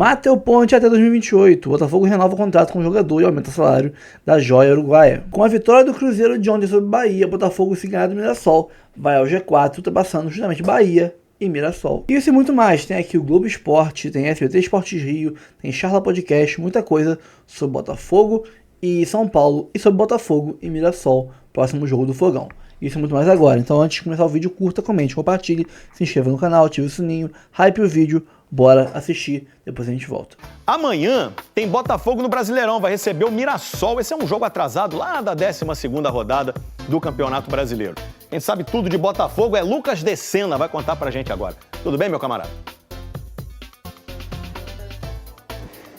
Mateu Ponte até 2028. O Botafogo renova o contrato com o jogador e aumenta o salário da joia uruguaia. Com a vitória do Cruzeiro de ontem sobre Bahia, o Botafogo, se ganhar do Mirassol, vai ao G4, ultrapassando justamente Bahia e Mirassol. Isso e muito mais. Tem aqui o Globo Esporte, tem SBT Esportes Rio, tem Charla Podcast, muita coisa sobre Botafogo e São Paulo e sobre Botafogo e Mirassol, próximo jogo do Fogão. Isso e muito mais agora. Então antes de começar o vídeo, curta, comente, compartilhe, se inscreva no canal, ative o sininho, hype o vídeo. Bora assistir, depois a gente volta. Amanhã tem Botafogo no Brasileirão, vai receber o Mirassol. Esse é um jogo atrasado lá da 12ª rodada do Campeonato Brasileiro. Quem sabe tudo de Botafogo é Lucas De Sena, vai contar pra gente agora. Tudo bem, meu camarada?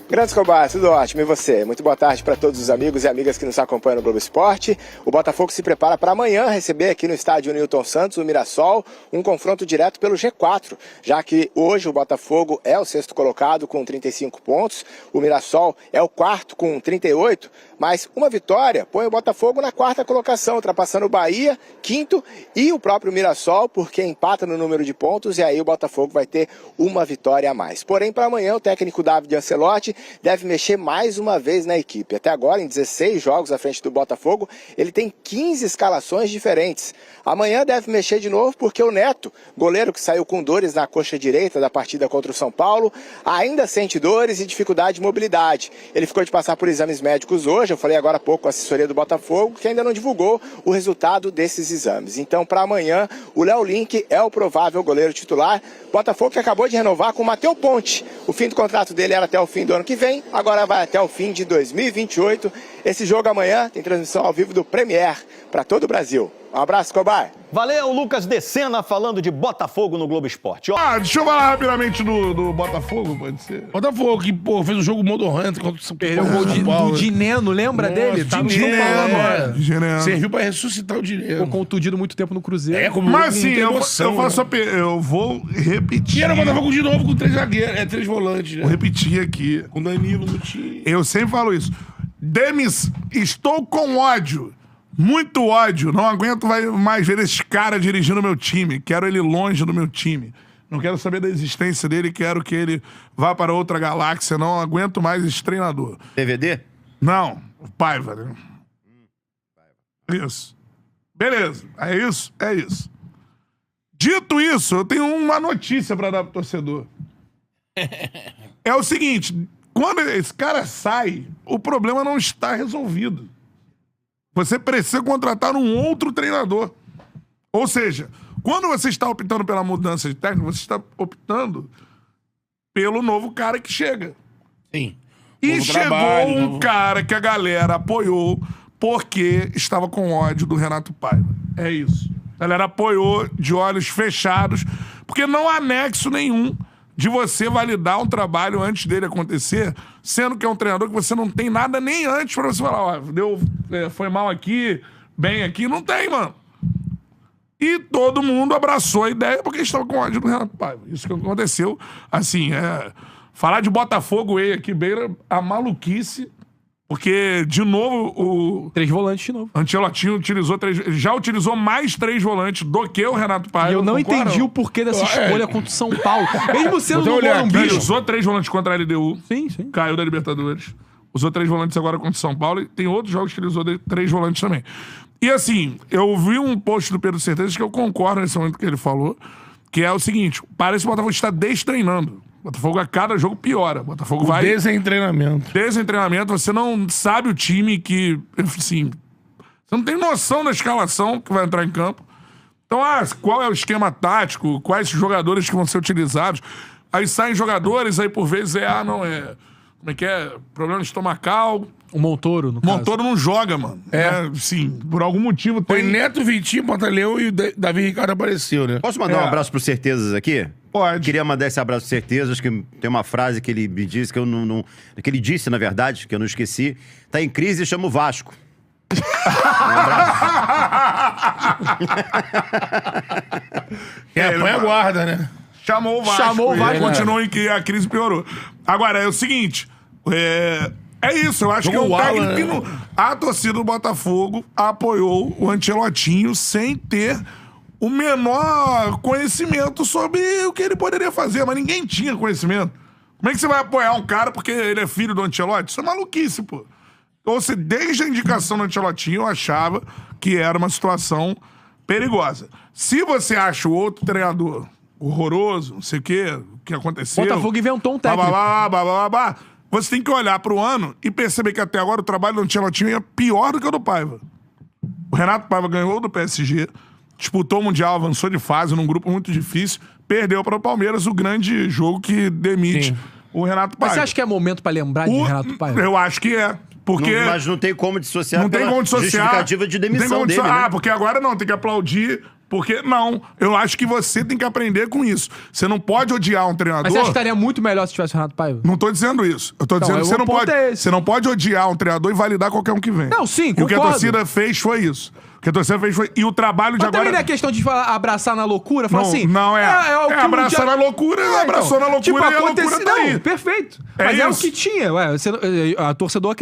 Grande Escobar, tudo ótimo. E você? Muito boa tarde para todos os amigos e amigas que nos acompanham no Globo Esporte. O Botafogo se prepara para amanhã receber aqui no estádio Newton Santos o Mirassol, um confronto direto pelo G4, já que hoje o Botafogo é o 6º colocado com 35 pontos, o Mirassol é o 4º com 38, mas uma vitória põe o Botafogo na 4ª colocação, ultrapassando o Bahia, 5º, e o próprio Mirassol, porque empata no número de pontos, e aí o Botafogo vai ter uma vitória a mais. Porém, para amanhã, o técnico David Ancelotti deve mexer mais uma vez na equipe. Até agora, em 16 jogos à frente do Botafogo, ele tem 15 escalações diferentes. Amanhã deve mexer de novo porque o Neto, goleiro que saiu com dores na coxa direita da partida contra o São Paulo, ainda sente dores e dificuldade de mobilidade. Ele ficou de passar por exames médicos hoje, eu falei agora há pouco com a assessoria do Botafogo, que ainda não divulgou o resultado desses exames. Então, para amanhã, o Léo Link é o provável goleiro titular. Botafogo que acabou de renovar com o Mateu Ponte. O fim do contrato dele era até o fim do ano que vem, agora vai até o fim de 2028. Esse jogo amanhã tem transmissão ao vivo do Premier para todo o Brasil. Um abraço, Escobar. Valeu, Lucas De Sena falando de Botafogo no Globo Esporte. Deixa eu falar rapidamente do Botafogo, pode ser? Botafogo, que, pô, fez um jogo modorrento contra o São Paulo. Perdeu o gol do Dineno, lembra dele? Tá no Dineno. Serviu pra ressuscitar o Dineno. Ficou contundido muito tempo no Cruzeiro. Mas sim, eu vou repetir. E era o Botafogo de novo com 3 zagueiros, 3 volantes, né? Vou repetir aqui. Com Danilo no time. Eu sempre falo isso. Estou com ódio. Muito ódio. Não aguento mais ver esse cara dirigindo meu time. Quero ele longe do meu time. Não quero saber da existência dele. Quero que ele vá para outra galáxia. Não aguento mais esse treinador. DVD? Não. O Paiva, né? Isso. Beleza. É isso? É isso. Dito isso, eu tenho uma notícia para dar pro torcedor. É o seguinte. Quando esse cara sai, o problema não está resolvido. Você precisa contratar um outro treinador. Ou seja, quando você está optando pela mudança de técnico, você está optando pelo novo cara que chega. Sim. E chegou um cara que a galera apoiou porque estava com ódio do Renato Paiva. É isso. A galera apoiou de olhos fechados, porque não há nexo nenhum de você validar um trabalho antes dele acontecer, sendo que é um treinador que você não tem nada nem antes pra você falar, ó, foi mal aqui, bem aqui. Não tem, mano. E todo mundo abraçou a ideia porque estava com ódio do Renato Paiva. Isso que aconteceu. Assim, falar de Botafogo aqui beira a maluquice, porque, de novo, 3 volantes de novo. Ancelotti já utilizou mais 3 volantes do que o Renato Paiva. E eu não entendi o porquê dessa escolha contra o São Paulo. Mesmo sendo no Morumbi. Ele usou 3 volantes contra a LDU. Sim. Caiu da Libertadores. Usou 3 volantes agora contra o São Paulo. E tem outros jogos que ele usou 3 volantes também. E assim, eu vi um post do Pedro Certeza que eu concordo nesse momento que ele falou, que é o seguinte, parece que o Botafogo está destreinando. Botafogo a cada jogo piora. Botafogo vai... Desentreinamento. Desentreinamento. Você não sabe o time que... Assim, você não tem noção da escalação que vai entrar em campo. Então, qual é o esquema tático? Quais jogadores que vão ser utilizados? Aí saem jogadores, aí por vezes como é que é? Problema estomacal. O Montoro, no caso. Montoro não joga, mano. Sim, por algum motivo tem... Foi Neto, Vitinho, Pantaleão e o Davi Ricardo apareceu, né? Posso mandar um abraço pro Certezas aqui? Pode. Queria mandar esse abraço pro Certezas, que tem uma frase que ele me disse, que eu não... Que ele disse, na verdade, que eu não esqueci. Tá em crise, chama o Vasco. Um abraço. Põe a guarda, né? Chamou o Vasco. Continuou em que a crise piorou. Agora, é o seguinte... É isso, eu acho que é um técnico que não... A torcida do Botafogo apoiou o Ancelotinho sem ter o menor conhecimento sobre o que ele poderia fazer, mas ninguém tinha conhecimento. Como é que você vai apoiar um cara porque ele é filho do Ancelotti? Isso é maluquice, pô. Ou seja, desde a indicação do Ancelotti, eu achava que era uma situação perigosa. Se você acha o outro treinador horroroso, não sei o que aconteceu... Botafogo inventou um técnico. Você tem que olhar pro ano e perceber que até agora o trabalho do Ancelotti é pior do que o do Paiva. O Renato Paiva ganhou do PSG, disputou o Mundial, avançou de fase num grupo muito difícil, perdeu para o Palmeiras o grande jogo que demite o Renato Paiva. Mas você acha que é momento pra lembrar de Renato Paiva? Eu acho que é. Porque Mas não tem como dissociar não tem como dissociar. justificativa de demissão dele, né? Porque agora não, tem que aplaudir. Porque, não, eu acho que você tem que aprender com isso. Você não pode odiar um treinador... Mas você acha que estaria muito melhor se tivesse o Renato Paiva? Não tô dizendo isso. Eu tô dizendo que você não pode odiar um treinador e validar qualquer um que vem. Não, sim, E o que a concordo. torcida fez foi isso. O que a torcida fez foi... E o trabalho de Mas agora... também não é questão de abraçar na loucura, falar assim... Não é. o que abraçar na loucura, abraçou na loucura tipo, e a loucura tá aí. Não, perfeito. É Mas é o isso. que tinha. Ué, a torcedor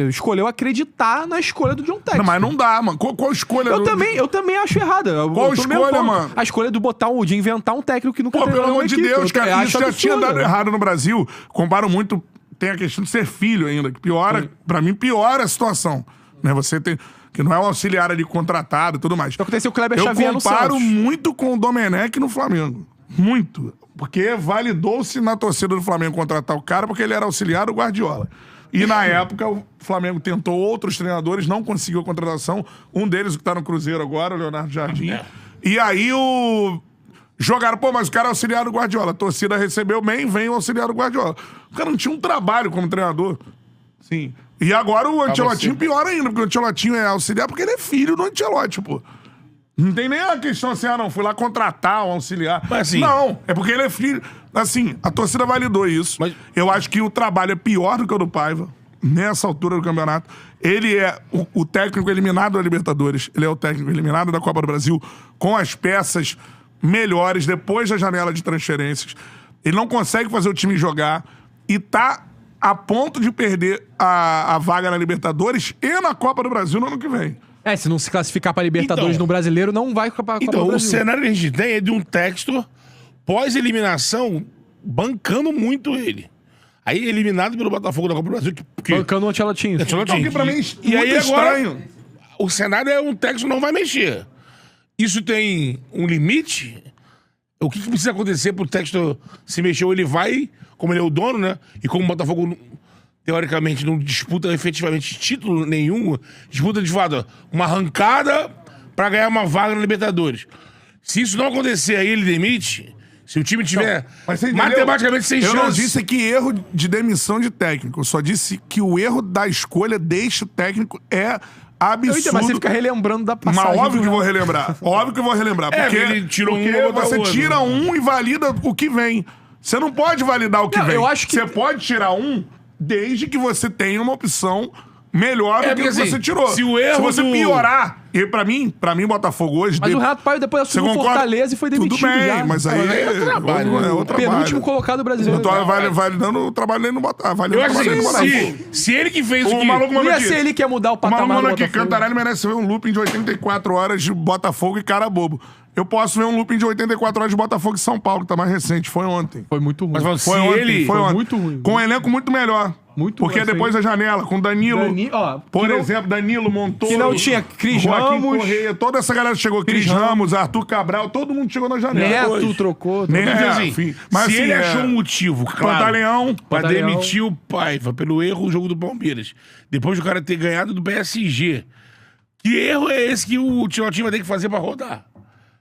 escolheu acreditar na escolha do John Textor. Não, mas não dá, mano. Qual escolha? Eu também acho errada. Qual escolha, mano? A escolha de inventar um técnico que nunca Pô, treinou pelo amor uma de equipe. Deus, cara. Eu Isso acho já tinha absurdo. dado errado no Brasil. Comparo muito... Tem a questão de ser filho ainda, que piora... Pra mim, piora a situação. Né? Você tem... Que não é um auxiliar ali contratado e tudo mais. Aconteceu com o Kleber Xavier no Eu comparo Santos. muito com o Domenech no Flamengo. Muito. Porque validou-se na torcida do Flamengo contratar o cara porque ele era auxiliar do Guardiola. E na época o Flamengo tentou outros treinadores, não conseguiu a contratação. Um deles, o que tá no Cruzeiro agora, o Leonardo Jardim. E aí jogaram, mas o cara é auxiliar do Guardiola. A torcida recebeu bem, vem o auxiliar do Guardiola. O cara não tinha um trabalho como treinador. Sim. E agora o Ancelotti pior ainda, porque o Ancelotti é auxiliar porque ele é filho do Ancelotti, pô. Não tem nem a questão assim, fui lá contratar um auxiliar. Mas, assim, não, é porque ele é filho. Assim, a torcida validou isso. Mas... Eu acho que o trabalho é pior do que o do Paiva, nessa altura do campeonato. Ele é o técnico eliminado da Libertadores, ele é o técnico eliminado da Copa do Brasil, com as peças melhores depois da janela de transferências. Ele não consegue fazer o time jogar e tá a ponto de perder a vaga na Libertadores e na Copa do Brasil no ano que vem. Se não se classificar pra Libertadores Então, no Brasileiro, não vai pra Copa do Então, o Brasil. cenário que a gente tem é de um Textor pós-eliminação bancando muito ele. Aí, eliminado pelo Botafogo da Copa do Brasil. Bancando o Ancelotinho. Porque pra mim é E aí, muito agora, estranho. o cenário é um Textor não vai mexer. Isso tem um limite? O que precisa acontecer pro Textor se mexer? Ou ele vai, como ele é o dono, né? E como o Botafogo, teoricamente, não disputa efetivamente título nenhum, disputa de fato uma arrancada pra ganhar uma vaga na Libertadores. Se isso não acontecer, aí ele demite. Se o time tiver Mas você entendeu? matematicamente sem chance. Eu não disse que erro de demissão de técnico. Eu só disse que o erro da escolha deste técnico é absurdo. Mas você fica relembrando da passagem. Mas óbvio que eu vou relembrar. Óbvio que eu vou relembrar. Porque ele tirou porque um, botou você outro. tira um e valida o que vem. Você não pode validar o que Não, vem. eu acho que- Você pode tirar um desde que você tenha uma opção melhor do que porque o que assim, você tirou. se o erro você do- piorar... E pra mim Botafogo hoje... Mas o Renato Paiva depois Você assumiu o concorda? Fortaleza e foi demitido Tudo bem, já. mas aí é outro trabalho, né? é outro trabalho. Penúltimo colocado brasileiro. Eu tô validando o trabalho dele no Botafogo. Eu acho assim, se ele que fez o O que... maluco Não mandou ia aqui. ser ele que ia mudar o O patamar maluco do aqui, Botafogo. Cantarelli merece ver um looping de 84 horas de Botafogo e cara bobo. Eu posso ver um looping de 84 horas de Botafogo e São Paulo, que tá mais recente. Foi ontem. Foi muito ruim. Mas falando, Foi se ontem. ele... Foi ontem. muito ruim. Com um elenco muito melhor. Muito Porque ruim, depois assim. da janela, com Danilo. que Por não- exemplo, Danilo Montoro. que não tinha Cris Joaquim Ramos. Correia, toda essa galera chegou. Cris Ramos, Arthur Cabral, todo mundo chegou na janela. Neto trocou. Nem- Mas, É, assim, enfim. Mas, se assim, ele é- achou um motivo, claro, Pantaleão. pra Pantaleão. demitir o Paiva pelo erro do jogo do Palmeiras, depois do cara ter ganhado do PSG, que erro é esse que o Ancelotti vai ter que fazer pra rodar?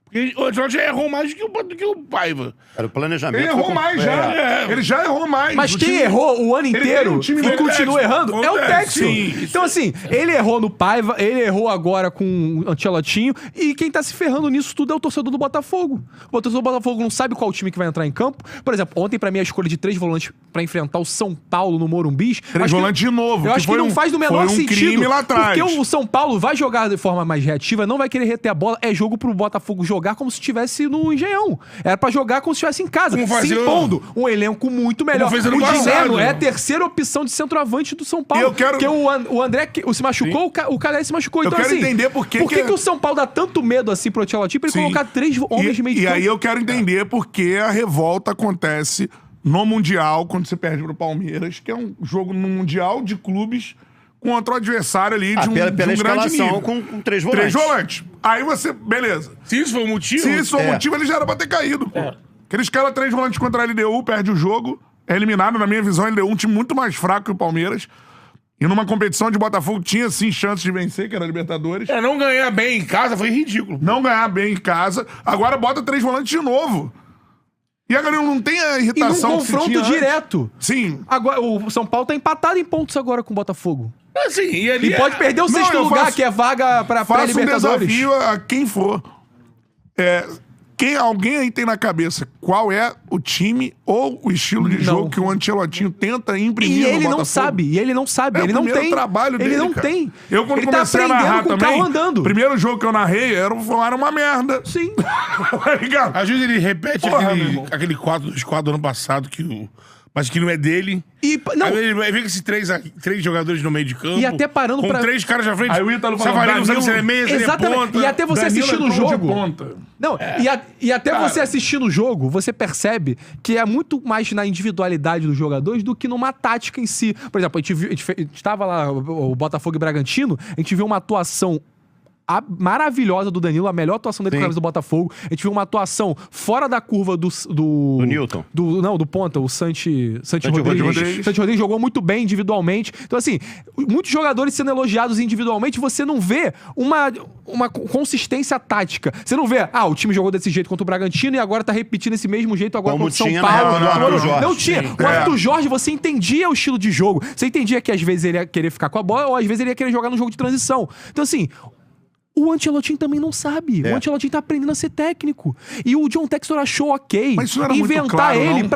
Porque o Ancelotti já errou mais do que o Paiva. Era o planejamento. Ele errou foi com- mais já. Ele já errou mais. Mas O quem time- errou o ano Ele tem inteiro um time e melhor. continua errando é o Acontece, Textor. sim. Então, assim, ele errou no Paiva, ele errou agora com o Ancelotinho, e quem tá se ferrando nisso tudo é o torcedor do Botafogo. O torcedor do Botafogo não sabe qual time que vai entrar em campo. Por exemplo, ontem, pra mim, a escolha de 3 volantes pra enfrentar o São Paulo no Morumbis... Três volantes de novo, Eu que acho que foi não um- faz no menor foi um sentido. crime lá atrás. Porque o São Paulo vai jogar de forma mais reativa, não vai querer reter a bola. É jogo pro Botafogo jogar como se estivesse no Engenhão. Era pra jogar como se estivesse em casa, Como se fazia- impondo. Um elenco muito melhor. Como fez ano O passado, Dineno é né? a terceira opção de centroavante do São Paulo. Eu quero- Porque o André se machucou, o Calé se machucou. Eu Então, quero assim, entender por que que o São Paulo dá tanto medo assim pro Ancelotti pra ele Sim. colocar 3 homens de meio de E campo? aí eu quero entender por que a revolta acontece no Mundial, quando você perde pro Palmeiras, que é um jogo no Mundial de clubes contra o adversário ali de um grande nível. Com 3 volantes. 3 volantes. Aí você, beleza. Se isso for o motivo... Se isso for o motivo, ele já era pra ter caído, pô. Aqueles caras 3 volantes contra a LDU, perde o jogo, é eliminado. Na minha visão, a LDU é um time muito mais fraco que o Palmeiras. E numa competição de Botafogo tinha, sim, chances de vencer, que era a Libertadores. Não ganhar bem em casa foi ridículo. Não ganhar bem em casa. Agora bota 3 volantes de novo. E a galera não tem a irritação e num confronto direto. Sim. Agora, o São Paulo tá empatado em pontos agora com o Botafogo. Assim, e ali pode perder o 6º lugar, que é vaga pra pré-Libertadores. Faço um desafio a quem for. Alguém aí tem na cabeça qual é o time ou o estilo de jogo que o Ancelotinho tenta imprimir e no ele Botafogo? não sabe, ele não sabe, ele não tem. Trabalho dele, ele não cara. tem. Eu quando ele comecei a narrar com também, o carro andando. o primeiro jogo que eu narrei era uma merda. Sim. Tá ligado? Às vezes ele repete Porra, meu irmão. aquele 4-2-4 do ano passado, mas que não é dele. Não. Aí ele vem com esses 3 jogadores no meio de campo. E até parando com pra... 3 caras na frente. Aí o Ítalo falou, Savarino não sabe se ele é Danilo- meia, se ele é Exatamente. ponta. E até você Danilo assistir no é tom de jogo... ponta. Não, e até você assistir no jogo, você percebe que é muito mais na individualidade dos jogadores do que numa tática em si. Por exemplo, a gente estava lá, o Botafogo e Bragantino, a gente viu uma atuação maravilhosa do Danilo, a melhor atuação dele com a camisa do Botafogo. A gente viu uma atuação fora da curva do Newton. do ponta, o Santi Rodrigues. Santi Rodrigues jogou muito bem individualmente. Então, assim, muitos jogadores sendo elogiados individualmente, você não vê uma consistência tática. Você não vê, o time jogou desse jeito contra o Bragantino e agora tá repetindo esse mesmo jeito agora Como contra o São tinha Paulo. na época do Arthur Jorge. Não tinha. O Arthur Jorge, você entendia o estilo de jogo. Você entendia que às vezes ele ia querer ficar com a bola ou às vezes ele ia querer jogar no jogo de transição. Então, assim... O Ancelotinho também não sabe. O Ancelotinho tá aprendendo a ser técnico. E o John Textor achou Mas isso não era muito inventar claro, ele não?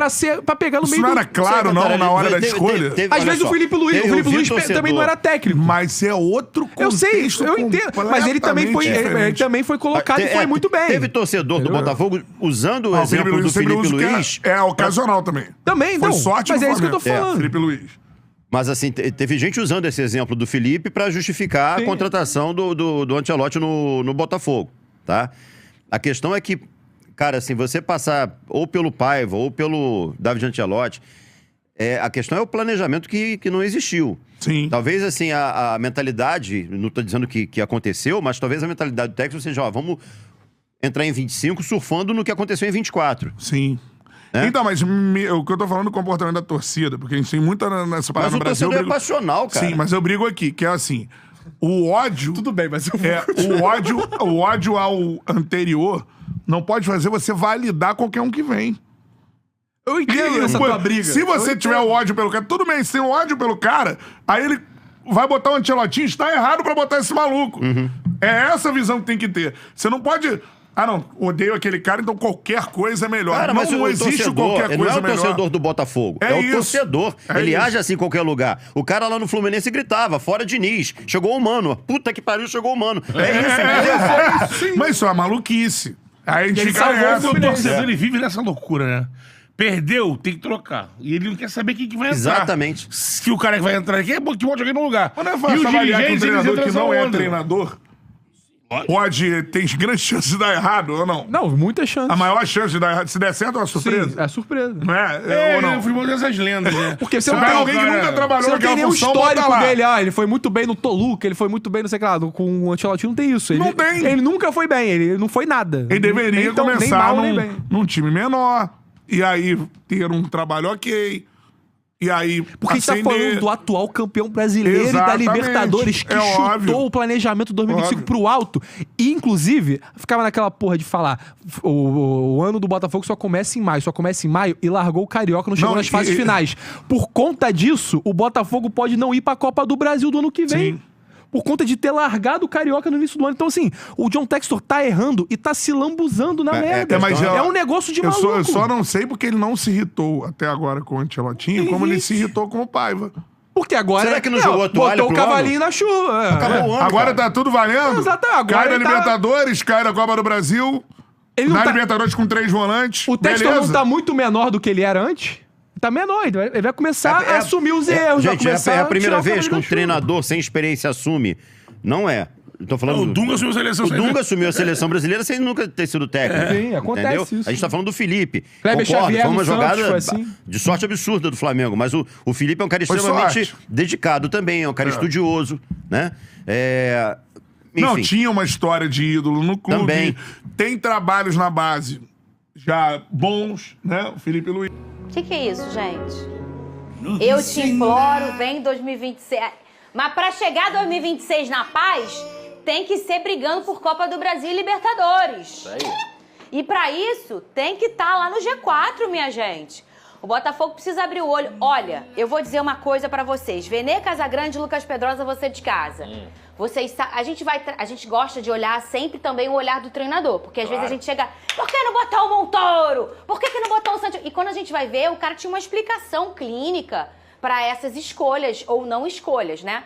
pra pegar no Isso meio não era claro, não, na hora da escolha? Às vezes o Felipe Luiz também não era técnico. Mas é outro contexto. Eu sei, eu entendo. Mas ele também foi colocado e foi muito bem. Teve torcedor do Botafogo usando o exemplo do Felipe Luiz. É ocasional também. Também, Foi não. sorte Mas no é isso que eu tô Flamengo. falando. Felipe Luiz. Mas assim, teve gente usando esse exemplo do Felipe pra justificar a contratação do Ancelotti no Botafogo, tá? A questão é que, cara, assim, você passar ou pelo Paiva ou pelo David Ancelotti, a questão é o planejamento que não existiu. Sim. Talvez, assim, a mentalidade, não tô dizendo que aconteceu, mas talvez a mentalidade do técnico seja, vamos entrar em 25 surfando no que aconteceu em 24. Sim. Então, mas o que eu tô falando do comportamento da torcida, porque a gente tem muita nessa parada Mas no Brasil. o torcedor é passional, cara. Sim, mas eu brigo aqui, que é assim, o ódio... Tudo bem, mas o ódio ao anterior não pode fazer você validar qualquer um que vem. Eu entendo essa tua briga. Se você tiver o ódio pelo cara, tudo bem, se tem o ódio pelo cara, aí ele vai botar o Ancelotinho, está errado pra botar esse maluco. É essa a visão que tem que ter. Você não pode... não, odeio aquele cara, então qualquer coisa é melhor. Cara, mas não existe qualquer coisa não é o melhor. torcedor do Botafogo, É o isso. torcedor. Ele isso. age assim em qualquer lugar. O cara lá no Fluminense gritava, fora Diniz, chegou o Mano. Puta que pariu, chegou o Mano. É isso, entendeu? Mas isso é maluquice. Aí a gente Ele fica salvou nessa. O torcedor, ele vive nessa loucura, né? Perdeu, tem que trocar. E ele não quer saber quem que vai entrar. Exatamente. Se o cara que vai entrar aqui é bom que bota alguém no lugar. Mas não é E fácil os avaliar que um dirigentes, eles treinador que entram não é onda. treinador tem grandes chances de dar errado, ou não? Não, muita chance. A maior chance de dar errado, se der certo, é uma surpresa. Sim, é surpresa. Não é? Ou No não? futebol dessas lendas, né? Porque você Você não pega tem alguém que nunca trabalhou Você não tem naquela nenhum função, bota histórico lá. dele. Ele foi muito bem no Toluca, ele foi muito bem, não sei o que lá. Com o Ancelotti não tem isso. Não tem. Ele nunca foi bem, ele não foi nada. Ele deveria nem tão- nem começar mal, nem bem. num time menor, e aí ter um trabalho ok, e aí Porque a gente tá falando do atual campeão brasileiro Exatamente. e da Libertadores que É chutou óbvio. o planejamento 2025 Óbvio. pro alto. E, inclusive, ficava naquela porra de falar o ano do Botafogo só começa em maio e largou o Carioca, não chegou Não, nas fases finais. Por conta disso, o Botafogo pode não ir pra Copa do Brasil do ano que vem. Sim. Por conta de ter largado o Carioca no início do ano. Então, assim, o John Textor tá errando e tá se lambuzando na merda. mas É um negócio de maluco. Eu só não sei porque ele não se irritou até agora com o Ancelotinho, como ele se irritou com o Paiva. Porque agora... Será que não jogou a toalha botou o pro cavalinho na chuva. Acabou o ano, Agora cara. tá tudo valendo? Exato, agora cai na ele tá- Libertadores, cai na Copa do Brasil, Ele não na tá- Libertadores com 3 volantes. O Textor beleza? não tá muito menor do que ele era antes? Tá menor, ele vai começar a assumir os erros. vai Gente, começar é a primeira tirar o vez que cabelo um da chuva. treinador sem experiência assume. Não é. Tô falando O Dunga assumiu a seleção. O Dunga assumiu a seleção brasileira sem nunca ter sido técnico. Sim, acontece entendeu? isso. A gente tá falando do Felipe. Kleber Concordo, Xavier foi uma no Santos, jogada foi assim. de sorte absurda do Flamengo. Mas o Felipe é um cara Foi extremamente sorte. dedicado também, é um cara estudioso, né? Não, Enfim. tinha uma história de ídolo no clube. Também. Tem trabalhos na base já bons, né? O Felipe Luiz. O que é isso, gente? Eu te imploro, vem 2026. Mas pra chegar 2026 na paz, tem que ser brigando por Copa do Brasil e Libertadores. E pra isso, tem que estar lá no G4, minha gente. O Botafogo precisa abrir o olho. Olha, eu vou dizer uma coisa pra vocês. Venê Casagrande e Lucas Pedrosa, você de casa. A gente gosta de olhar sempre também o olhar do treinador. Porque às vezes a gente chega... Por que não botar o Montoro? Por que não botar o Santos? E quando a gente vai ver, o cara tinha uma explicação clínica pra essas escolhas ou não escolhas, né?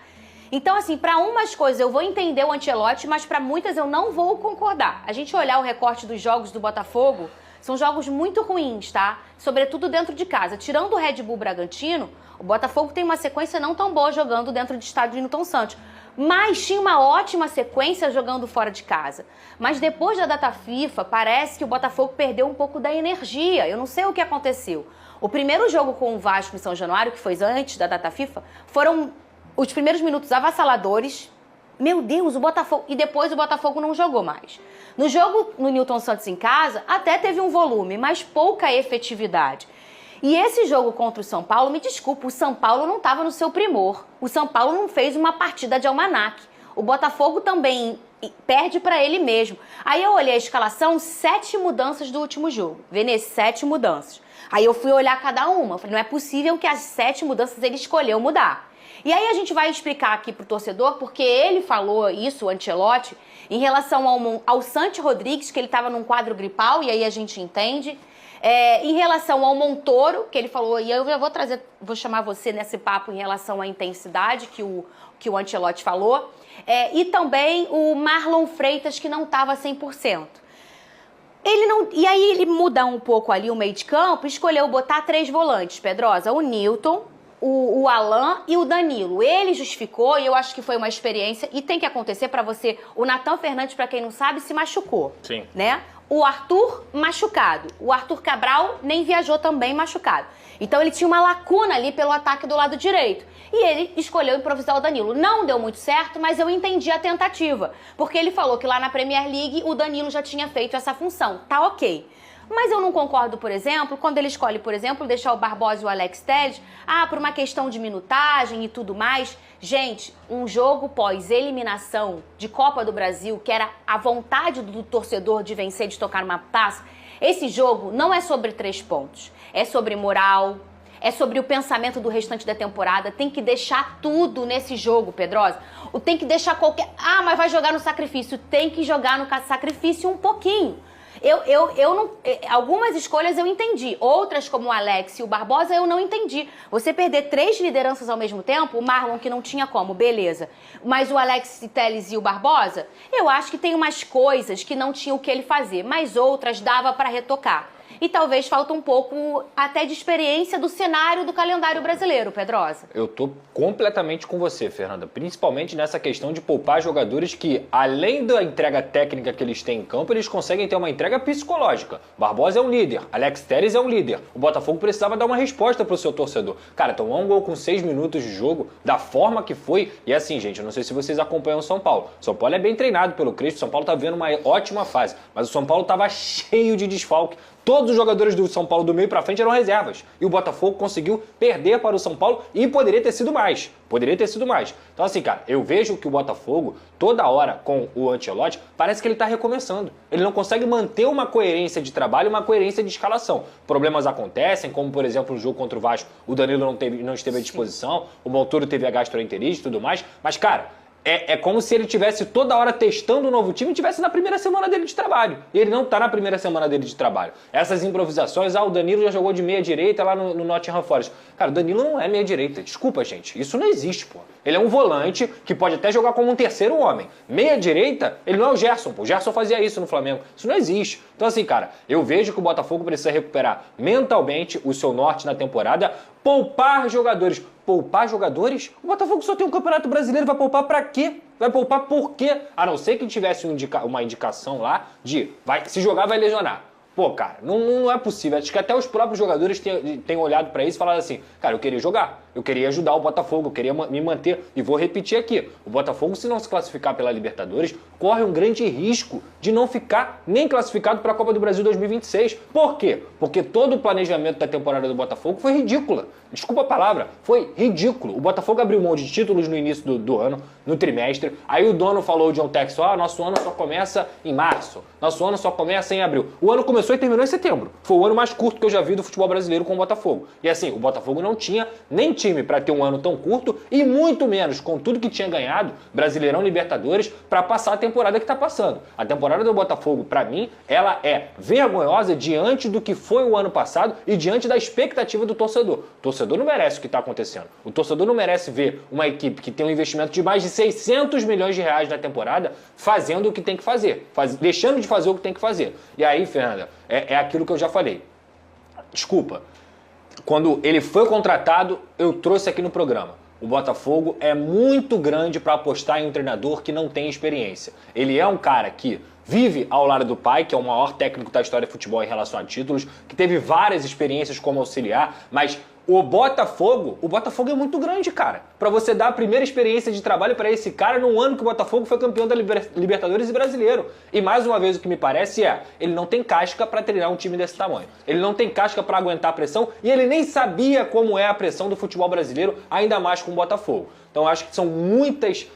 Então, assim, pra umas coisas eu vou entender o Ancelotti, mas pra muitas eu não vou concordar. A gente olhar o recorte dos jogos do Botafogo... São jogos muito ruins, tá? Sobretudo dentro de casa. Tirando o Red Bull Bragantino, o Botafogo tem uma sequência não tão boa jogando dentro de estádio Newton Santos. Mas tinha uma ótima sequência jogando fora de casa. Mas depois da data FIFA, parece que o Botafogo perdeu um pouco da energia. Eu não sei o que aconteceu. O primeiro jogo com o Vasco em São Januário, que foi antes da data FIFA, foram os primeiros minutos avassaladores. Meu Deus, o Botafogo... E depois o Botafogo não jogou mais. No jogo no Newton Santos em casa, até teve um volume, mas pouca efetividade. E esse jogo contra o São Paulo, me desculpa, o São Paulo não estava no seu primor. O São Paulo não fez uma partida de almanaque. O Botafogo também perde para ele mesmo. Aí eu olhei a escalação, 7 mudanças do último jogo. Venê, 7 mudanças. Aí eu fui olhar cada uma. Eu falei, não é possível que as 7 mudanças ele escolheu mudar. E aí a gente vai explicar aqui pro torcedor, porque ele falou isso, o Ancelotti, em relação ao Santi Rodrigues, que ele estava num quadro gripal, e aí a gente entende. Em relação ao Montoro, que ele falou, e eu já vou chamar você nesse papo em relação à intensidade que o Ancelotti falou. E também o Marlon Freitas, que não estava 100%. E aí ele muda um pouco ali o meio de campo, escolheu botar 3 volantes, Pedrosa, o Nilton, o Alan e o Danilo. Ele justificou, e eu acho que foi uma experiência, e tem que acontecer pra você. O Natan Fernandes, pra quem não sabe, se machucou. Sim. Né? O Arthur machucado. O Arthur Cabral nem viajou também machucado. Então ele tinha uma lacuna ali pelo ataque do lado direito. E ele escolheu improvisar o Danilo. Não deu muito certo, mas eu entendi a tentativa. Porque ele falou que lá na Premier League o Danilo já tinha feito essa função. Tá ok. Mas eu não concordo, por exemplo, quando ele escolhe, por exemplo, deixar o Barbosa e o Alex Telles, por uma questão de minutagem e tudo mais. Gente, um jogo pós-eliminação de Copa do Brasil, que era a vontade do torcedor de vencer, de tocar numa taça, esse jogo não é sobre 3 pontos. É sobre moral, é sobre o pensamento do restante da temporada. Tem que deixar tudo nesse jogo, Pedrosa. Tem que deixar qualquer... mas vai jogar no sacrifício. Tem que jogar no sacrifício um pouquinho. Eu não... Algumas escolhas eu entendi. Outras, como o Alex e o Barbosa, eu não entendi. Você perder 3 lideranças ao mesmo tempo, o Marlon, que não tinha como, beleza. Mas o Alex Telles e o Barbosa, eu acho que tem umas coisas que não tinha o que ele fazer, mas outras dava para retocar. E talvez falta um pouco até de experiência do cenário do calendário brasileiro, Pedrosa. Eu tô completamente com você, Fernanda. Principalmente nessa questão de poupar jogadores que, além da entrega técnica que eles têm em campo, eles conseguem ter uma entrega psicológica. Barbosa é um líder, Alex Telles é um líder. O Botafogo precisava dar uma resposta pro seu torcedor. Cara, tomar um gol com 6 minutos de jogo, da forma que foi. E assim, gente, eu não sei se vocês acompanham o São Paulo. O São Paulo é bem treinado pelo Crespo, o São Paulo tá vendo uma ótima fase. Mas o São Paulo tava cheio de desfalque. Todos os jogadores do São Paulo do meio pra frente eram reservas. E o Botafogo conseguiu perder para o São Paulo e poderia ter sido mais. Poderia ter sido mais. Então assim, cara, eu vejo que o Botafogo, toda hora com o Ancelotti, parece que ele tá recomeçando. Ele não consegue manter uma coerência de trabalho, uma coerência de escalação. Problemas acontecem, como por exemplo no jogo contra o Vasco, o Danilo não esteve à disposição, o Montoro teve a gastroenterite e tudo mais. Mas, cara... É como se ele tivesse toda hora testando um novo time e estivesse na primeira semana dele de trabalho. E ele não está na primeira semana dele de trabalho. Essas improvisações, o Danilo já jogou de meia direita lá no Nottingham Forest. Cara, o Danilo não é meia direita. Desculpa, gente. Isso não existe, pô. Ele é um volante que pode até jogar como um terceiro homem. Meia direita, ele não é o Gerson, pô. O Gerson fazia isso no Flamengo. Isso não existe. Então assim, cara, eu vejo que o Botafogo precisa recuperar mentalmente o seu norte na temporada, poupar jogadores. poupar jogadores? O Botafogo só tem um Campeonato Brasileiro, vai poupar pra quê? Vai poupar por quê? A não ser que tivesse uma indicação lá de se jogar vai lesionar. Pô, cara, não é possível. Acho que até os próprios jogadores têm olhado pra isso e falado assim, cara, eu queria jogar, eu queria ajudar o Botafogo, eu queria me manter. E vou repetir aqui, o Botafogo, se não se classificar pela Libertadores, corre um grande risco de não ficar nem classificado para a Copa do Brasil 2026. Por quê? Porque todo o planejamento da temporada do Botafogo foi ridícula. Desculpa a palavra, foi ridículo. O Botafogo abriu mão de títulos no início do ano, no trimestre. Aí o dono falou, o John Textor, nosso ano só começa em março, nosso ano só começa em abril. O ano começou e terminou em setembro. Foi o ano mais curto que eu já vi do futebol brasileiro com o Botafogo. E assim, o Botafogo não tinha nem time para ter um ano tão curto e muito menos, com tudo que tinha ganhado, Brasileirão, Libertadores, para passar a temporada que está passando. A temporada do Botafogo, para mim, ela é vergonhosa diante do que foi o ano passado e diante da expectativa do torcedor. O torcedor não merece o que está acontecendo. O torcedor não merece ver uma equipe que tem um investimento de mais de 600 milhões de reais na temporada fazendo o que tem que fazer, deixando de fazer o que tem que fazer. E aí, Fernanda, é aquilo que eu já falei. Desculpa. Quando ele foi contratado, eu trouxe aqui no programa. O Botafogo é muito grande para apostar em um treinador que não tem experiência. Ele é um cara que vive ao lado do pai, que é o maior técnico da história do futebol em relação a títulos, que teve várias experiências como auxiliar, mas o Botafogo é muito grande, cara. Pra você dar a primeira experiência de trabalho pra esse cara no ano que o Botafogo foi campeão da Libertadores e Brasileiro. E mais uma vez o que me parece ele não tem casca pra treinar um time desse tamanho. Ele não tem casca pra aguentar a pressão e ele nem sabia como é a pressão do futebol brasileiro, ainda mais com o Botafogo. Então acho que são muitas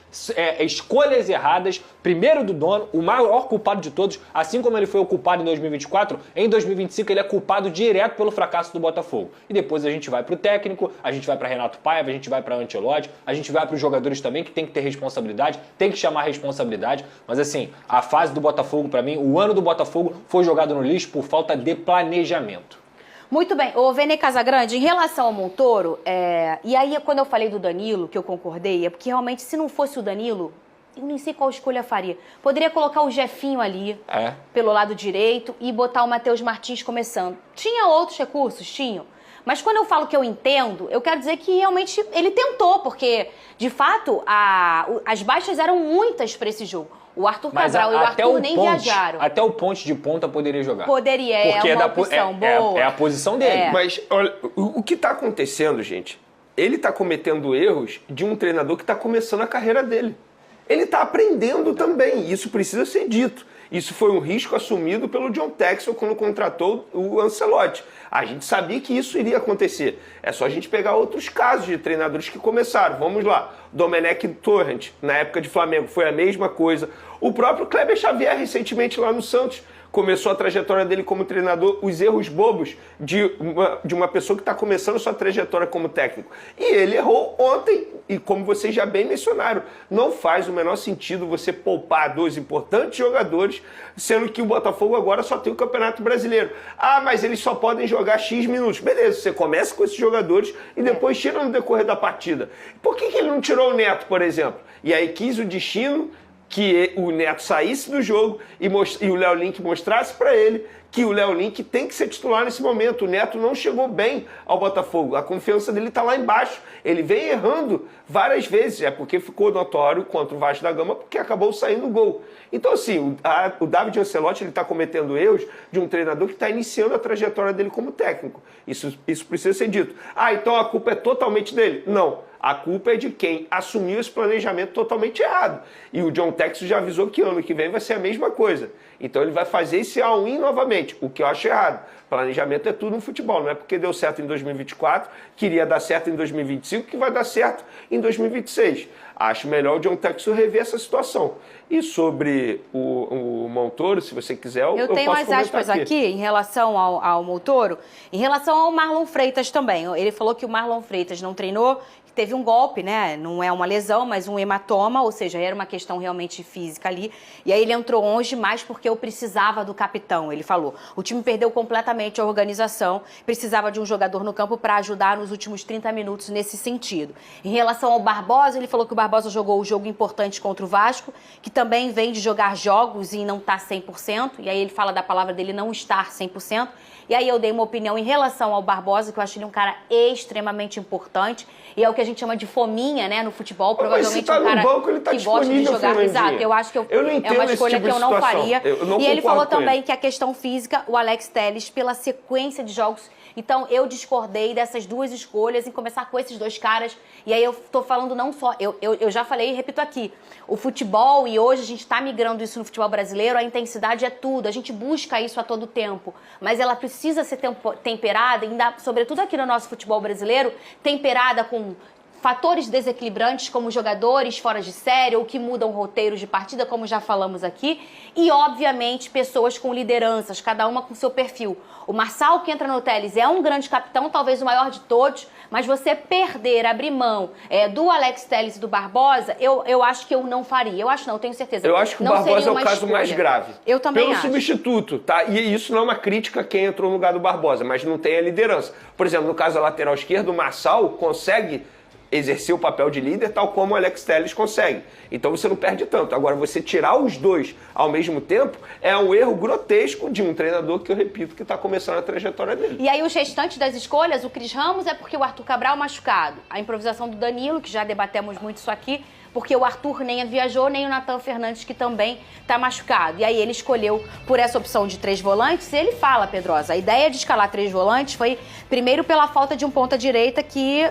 escolhas erradas. Primeiro do dono, o maior culpado de todos, assim como ele foi o culpado em 2024, em 2025 ele é culpado direto pelo fracasso do Botafogo. E depois a gente vai pro técnico, a gente vai para Renato Paiva, a gente vai para Ancelotti, a gente vai para os jogadores também que tem que ter responsabilidade, tem que chamar responsabilidade. Mas assim, a fase do Botafogo para mim, o ano do Botafogo foi jogado no lixo por falta de planejamento. Muito bem. Ô, Vene Casagrande, em relação ao Montoro, e aí quando eu falei do Danilo, que eu concordei, é porque realmente se não fosse o Danilo, eu nem sei qual escolha faria. Poderia colocar o Jefinho ali, pelo lado direito, e botar o Matheus Martins começando. Tinha outros recursos? Tinham. Mas quando eu falo que eu entendo, eu quero dizer que realmente ele tentou, porque, de fato, as baixas eram muitas para esse jogo. O Arthur Cabral e o Arthur nem viajaram. Até o ponte de ponta poderia jogar. Poderia, é uma opção boa. É a posição dele. Mas olha, o que está acontecendo, gente, ele está cometendo erros de um treinador que está começando a carreira dele. Ele está aprendendo também, isso precisa ser dito. Isso foi um risco assumido pelo John Textor quando contratou o Ancelotti. A gente sabia que isso iria acontecer. É só a gente pegar outros casos de treinadores que começaram. Vamos lá. Domenech Torrent, na época de Flamengo, foi a mesma coisa. O próprio Kleber Xavier, recentemente lá no Santos, começou a trajetória dele como treinador, os erros bobos de uma pessoa que está começando a sua trajetória como técnico. E ele errou ontem, e como vocês já bem mencionaram, não faz o menor sentido você poupar dois importantes jogadores, sendo que o Botafogo agora só tem o Campeonato Brasileiro. Ah, mas eles só podem jogar X minutos. Beleza, você começa com esses jogadores e depois tira no decorrer da partida. Por que ele não tirou o Neto, por exemplo? E aí quis o destino que o Neto saísse do jogo e o Léo Link mostrasse para ele que o Léo Link tem que ser titular nesse momento. O Neto não chegou bem ao Botafogo. A confiança dele está lá embaixo. Ele vem errando várias vezes. É porque ficou notório contra o Vasco da Gama porque acabou saindo o gol. Então, assim, o David Ancelotti está cometendo erros de um treinador que está iniciando a trajetória dele como técnico. Isso precisa ser dito. Ah, então a culpa é totalmente dele? Não. A culpa é de quem assumiu esse planejamento totalmente errado. E o John Textor já avisou que ano que vem vai ser a mesma coisa. Então ele vai fazer esse all-in novamente, o que eu acho errado. Planejamento é tudo no futebol, não é porque deu certo em 2024, queria dar certo em 2025, que vai dar certo em 2026. Acho melhor o John Textor rever essa situação. E sobre o Montoro, se você quiser, eu posso tenho as aspas aqui em relação ao Montoro, em relação ao Marlon Freitas também. Ele falou que o Marlon Freitas não treinou, teve um golpe, né? Não é uma lesão, mas um hematoma, ou seja, era uma questão realmente física ali. E aí ele entrou hoje mais porque eu precisava do capitão, ele falou. O time perdeu completamente a organização, precisava de um jogador no campo para ajudar nos últimos 30 minutos nesse sentido. Em relação ao Barbosa, ele falou que o Barbosa jogou o jogo importante contra o Vasco, que também vem de jogar jogos e não está 100%, e aí ele fala da palavra dele não estar 100%. E aí eu dei uma opinião em relação ao Barbosa, que eu acho ele um cara extremamente importante. E é o que a gente chama de fominha, né, no futebol. Provavelmente tá um cara banco, ele tá que gosta de jogar. Exato, eu acho que é uma escolha que eu não faria. E ele falou também que a questão física, o Alex Telles, pela sequência de jogos. Então eu discordei dessas duas escolhas em começar com esses dois caras. E aí eu tô falando não só, eu já falei e repito aqui, o futebol, e hoje a gente tá migrando isso no futebol brasileiro, a intensidade é tudo, a gente busca isso a todo tempo, mas ela precisa ser temperada, ainda, sobretudo aqui no nosso futebol brasileiro, temperada com fatores desequilibrantes como jogadores fora de série ou que mudam roteiros de partida, como já falamos aqui, e obviamente pessoas com lideranças, cada uma com seu perfil. O Marçal, que entra no Telles, é um grande capitão, talvez o maior de todos, mas você perder, abrir mão do Alex Telles e do Barbosa, eu acho que eu não faria. Eu acho não, tenho certeza. Eu acho que o Barbosa é o caso mais grave. Eu também acho. Pelo substituto, tá? E isso não é uma crítica a quem entrou no lugar do Barbosa, mas não tem a liderança. Por exemplo, no caso da lateral esquerda, o Marçal consegue exercer o papel de líder, tal como o Alex Telles consegue. Então você não perde tanto. Agora, você tirar os dois ao mesmo tempo é um erro grotesco de um treinador que eu repito que está começando a trajetória dele. E aí os restantes das escolhas, o Cris Ramos é porque o Arthur Cabral machucado. A improvisação do Danilo, que já debatemos muito isso aqui, porque o Arthur nem viajou, nem o Nathan Fernandes, que também está machucado. E aí ele escolheu por essa opção de 3 volantes, e ele fala, Pedrosa, a ideia de escalar 3 volantes foi, primeiro, pela falta de um ponta-direita que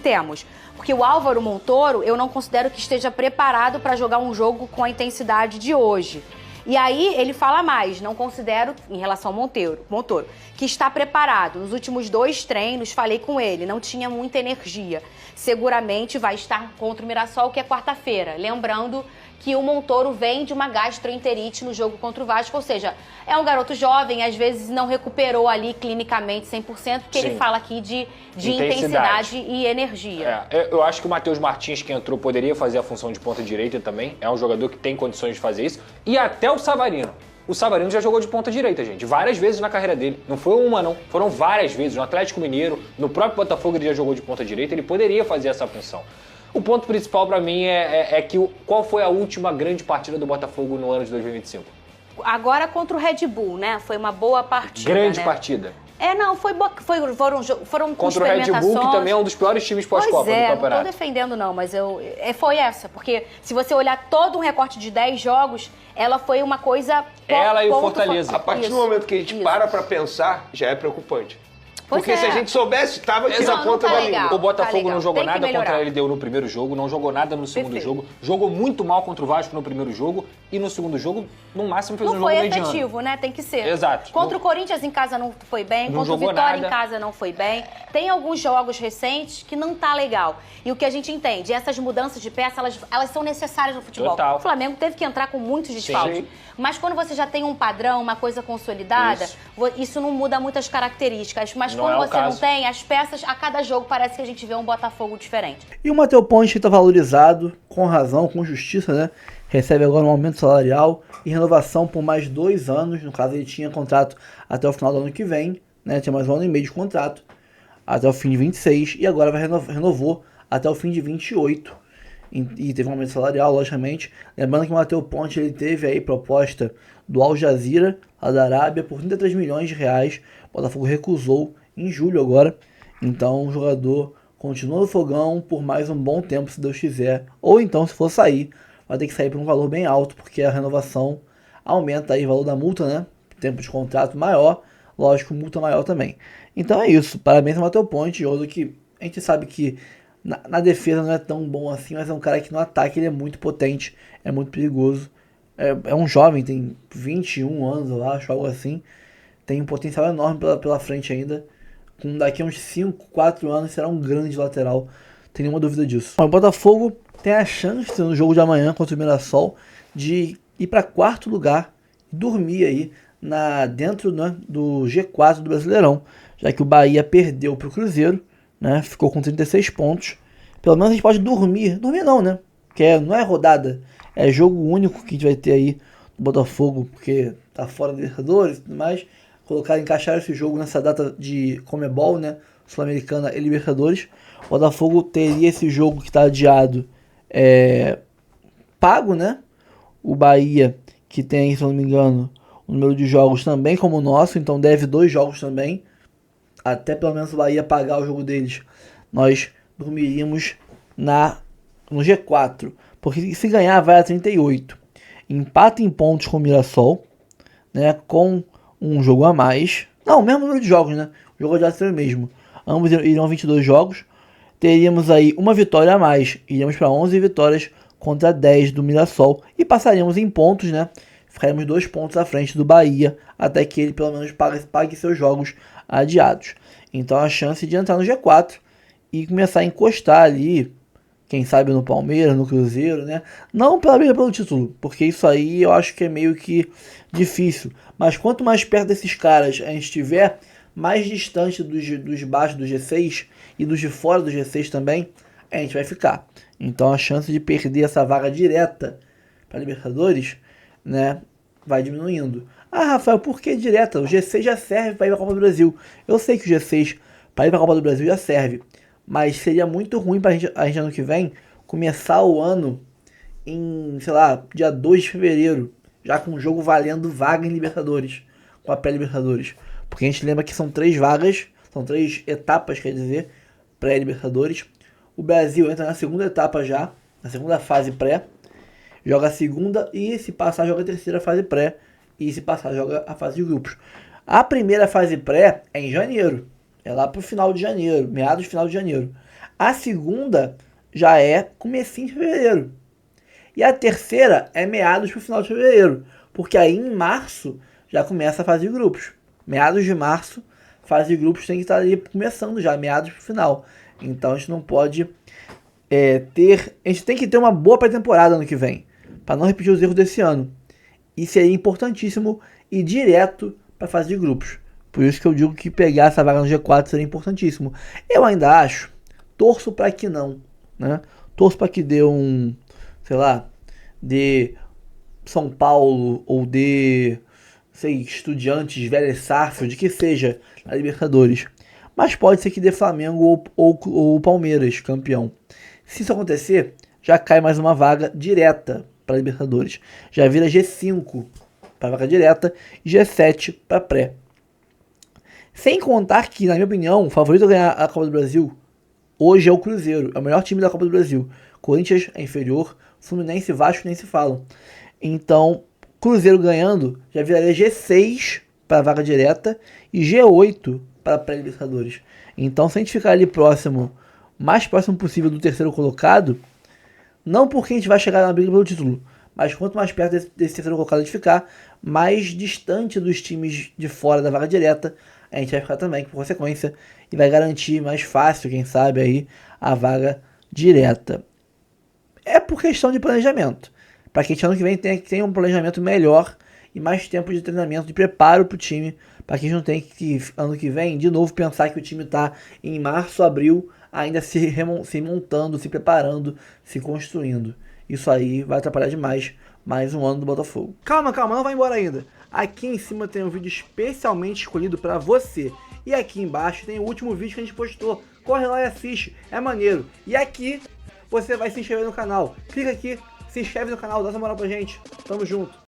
temos. Porque o Álvaro Montoro, eu não considero que esteja preparado para jogar um jogo com a intensidade de hoje. E aí ele fala mais, não considero, em relação ao Montoro, que está preparado. Nos últimos 2 treinos, falei com ele, não tinha muita energia. Seguramente vai estar contra o Mirassol, que é quarta-feira. Lembrando que o Montoro vem de uma gastroenterite no jogo contra o Vasco, ou seja, é um garoto jovem, às vezes não recuperou ali clinicamente 100%, porque ele fala aqui de intensidade e energia. Eu acho que o Matheus Martins, que entrou, poderia fazer a função de ponta-direita também, é um jogador que tem condições de fazer isso, e até o Savarino. O Savarino já jogou de ponta-direita, gente, várias vezes na carreira dele. Não foi uma, não. Foram várias vezes. No Atlético Mineiro, no próprio Botafogo ele já jogou de ponta-direita, ele poderia fazer essa função. O ponto principal pra mim é que qual foi a última grande partida do Botafogo no ano de 2025? Agora contra o Red Bull, né? Foi uma boa partida, Grande partida. Foram contra o Red Bull, que também é um dos piores times pós-Copa do campeonato. Não tô defendendo não, mas foi essa. Porque se você olhar todo um recorte de 10 jogos, ela foi uma coisa... Ela e o Fortaleza. A partir do momento que a gente para pra pensar, já é preocupante. Porque se a gente soubesse, tava aqui na ponta da língua. O Botafogo não jogou nada contra a LDU no primeiro jogo, não jogou nada no segundo jogo, jogou muito mal contra o Vasco no primeiro jogo e no segundo jogo, no máximo, fez um jogo mediano. Não foi efetivo, né? Tem que ser. Exato. Contra o Corinthians em casa não foi bem, contra o Vitória em casa não foi bem. Tem alguns jogos recentes que não tá legal. E o que a gente entende, essas mudanças de peça, elas são necessárias no futebol. Total. O Flamengo teve que entrar com muitos desfalques. Mas quando você já tem um padrão, uma coisa consolidada, isso não muda muitas características. Mas quando você não tem, as peças, a cada jogo parece que a gente vê um Botafogo diferente. E o Matheus Ponte está valorizado, com razão, com justiça, né? Recebe agora um aumento salarial e renovação por mais 2 anos. No caso, ele tinha contrato até o final do ano que vem, né? Tinha mais 1 ano e meio de contrato, até o fim de 26, e agora renovou até o fim de 28. E teve um aumento salarial, logicamente. Lembrando que o Matheus Ponte ele teve aí proposta do Al Jazeera, lá da Arábia, por 33 milhões de reais. O Botafogo recusou em julho agora. Então o jogador continua no fogão por mais um bom tempo, se Deus quiser. Ou então, se for sair, vai ter que sair por um valor bem alto, porque a renovação aumenta aí o valor da multa, né? Tempo de contrato maior, lógico, multa maior também. Então é isso. Parabéns ao Matheus Ponte, jogador que a gente sabe que na defesa não é tão bom assim, mas é um cara que no ataque ele é muito potente, é muito perigoso. É um jovem, tem 21 anos, eu acho, algo assim. Tem um potencial enorme pela frente ainda. Daqui a uns 5, 4 anos será um grande lateral, tem nenhuma dúvida disso. Bom, o Botafogo tem a chance no jogo de amanhã contra o Mirassol de ir para 4º lugar e dormir aí dentro, né, do G4 do Brasileirão, já que o Bahia perdeu para o Cruzeiro, né, ficou com 36 pontos. Pelo menos a gente pode dormir não, né, porque não é rodada, é jogo único que a gente vai ter aí Botafogo, porque tá fora da Libertadores e tudo mais, encaixar esse jogo nessa data de Conmebol, né? Sul-Americana e Libertadores. O Botafogo teria esse jogo que está adiado pago, né? O Bahia, que tem, se eu não me engano, o número de jogos também como o nosso, então deve 2 jogos também. Até pelo menos o Bahia pagar o jogo deles, nós dormiríamos no G4. Porque se ganhar, vai a 38. Empata em pontos com o Mirassol, né? Com um jogo a mais. Não, mesmo número de jogos, né? O jogo já seria o mesmo. Ambos iriam 22 jogos. Teríamos aí uma vitória a mais. Iríamos para 11 vitórias contra 10 do Mirassol. E passaríamos em pontos, né? Ficaríamos 2 pontos à frente do Bahia. Até que ele pelo menos pague seus jogos adiados. Então a chance de entrar no G4 e começar a encostar ali, quem sabe no Palmeiras, no Cruzeiro, né? Não pela briga pelo título, porque isso aí eu acho que é meio que difícil. Mas quanto mais perto desses caras a gente estiver, mais distante dos baixos do G6 e dos de fora do G6 também, a gente vai ficar. Então a chance de perder essa vaga direta para Libertadores, né, vai diminuindo. Ah, Rafael, por que direta? O G6 já serve para ir para a Copa do Brasil. Eu sei que o G6 para ir para a Copa do Brasil já serve, mas seria muito ruim para a gente ano que vem começar o ano em, sei lá, dia 2 de fevereiro, já com o jogo valendo vaga em Libertadores, com a pré-Libertadores. Porque a gente lembra que são 3 vagas, são 3 etapas, quer dizer, pré-Libertadores. O Brasil entra na segunda etapa já, na segunda fase pré, joga a segunda e se passar joga a terceira fase pré, e se passar joga a fase de grupos. A primeira fase pré é em janeiro, é lá pro final de janeiro, meados de final de janeiro. A segunda já é comecinho de fevereiro. E a terceira é meados pro final de fevereiro, porque aí em março já começa a fase de grupos. Meados de março, fase de grupos tem que estar ali começando já, meados pro final. Então a gente não pode a gente tem que ter uma boa pré-temporada ano que vem, para não repetir os erros desse ano. E seria importantíssimo ir direto para a fase de grupos. Por isso que eu digo que pegar essa vaga no G4 seria importantíssimo. Eu ainda acho, torço para que não, né? Torço para que dê sei lá, de São Paulo ou de, sei, Estudiantes, Vélez Sarsfield, que seja na Libertadores. Mas pode ser que dê Flamengo ou Palmeiras campeão. Se isso acontecer, já cai mais uma vaga direta para Libertadores. Já vira G5 para vaga direta e G7 para pré. Sem contar que, na minha opinião, o favorito a ganhar a Copa do Brasil hoje é o Cruzeiro. É o melhor time da Copa do Brasil. Corinthians é inferior, Fluminense e Vasco nem se falam. Então, Cruzeiro ganhando já viraria G6 para a vaga direta e G8 para pré-Libertadores. Então, se a gente ficar ali mais próximo possível do terceiro colocado, não porque a gente vai chegar na briga pelo título, mas quanto mais perto desse terceiro colocado a gente ficar, mais distante dos times de fora da vaga direta a gente vai ficar também, por consequência, e vai garantir mais fácil, quem sabe, aí a vaga direta. É por questão de planejamento, para que a gente ano que vem tenha um planejamento melhor e mais tempo de treinamento, de preparo para o time, para que a gente não tenha que, ano que vem, de novo pensar que o time está em março, abril, ainda se montando, se preparando, se construindo. Isso aí vai atrapalhar demais mais um ano do Botafogo. Calma, não vai embora ainda. Aqui em cima tem um vídeo especialmente escolhido para você. E aqui embaixo tem o último vídeo que a gente postou. Corre lá e assiste, é maneiro. E aqui você vai se inscrever no canal. Clica aqui, se inscreve no canal, dá essa moral pra gente. Tamo junto.